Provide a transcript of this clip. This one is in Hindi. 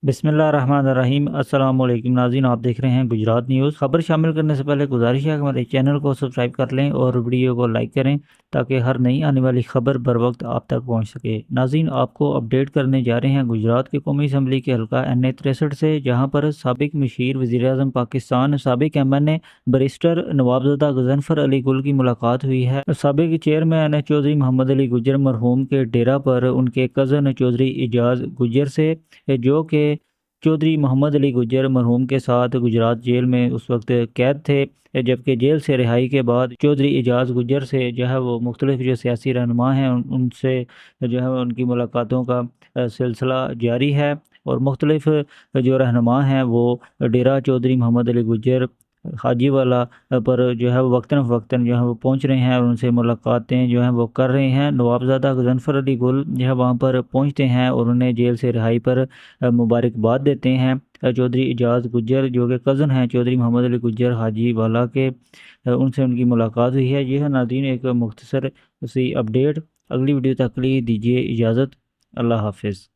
बिस्मिल्लाहिर्रहमानिर्रहीम। अस्सलाम वालेकुम नाज़रीन, आप देख रहे हैं गुजरात न्यूज़। खबर शामिल करने से पहले गुजारिश है कि हमारे चैनल को सब्सक्राइब कर लें और वीडियो को लाइक करें ताकि हर नई आने वाली खबर बर वक्त आप तक पहुंच सके। नाज़रीन, आपको अपडेट करने जा रहे हैं गुजरात के कौमी असम्बली के हल्का NA 63 से, जहां पर साबिक मशीर वज़ीर-ए-आज़म पाकिस्तान साबिक MNA बैरिस्टर नवाबज़ादा गज़नफ़र अली गुल की मुलाकात हुई है। साबिक चेयरमैन चौधरी मोहम्मद अली गुज्जर मरहूम के डेरा पर उनके कज़न चौधरी एजाज़ गुज्जर से, जो कि चौधरी मोहम्मद अली गुज्जर मरहूम के साथ गुजरात जेल में उस वक्त कैद थे, जबकि जेल से रिहाई के बाद चौधरी एजाज़ गुज्जर से जो है वो मुख्तलिफ जो सियासी रहनुमा हैं उनसे जो है उनकी मुलाकातों का सिलसिला जारी है। और मुख्तलिफ जो रहनुमा हैं वो डेरा चौधरी मोहम्मद अली गुज्जर हाजी वाला पर जो है वो वक्तन फ़वक्तन जो है वो पहुँच रहे हैं और उनसे मुलाकातें जो हैं वो कर रहे हैं। नवाबज़ादा गज़नफ़र अली गुल जो है वहाँ पर पहुँचते हैं और उन्हें जेल से रिहाई पर मुबारकबाद देते हैं। चौधरी एजाज़ गुज्जर जो कि कज़न हैं चौधरी मोहम्मद अली गुज्जर हाजी वाला के, उनसे उनकी मुलाकात हुई है। ये है नाज़रीन एक मुख्तसर सी अपडेट। अगली वीडियो तक के लिए दीजिए इजाज़त। अल्लाह हाफ़िज़।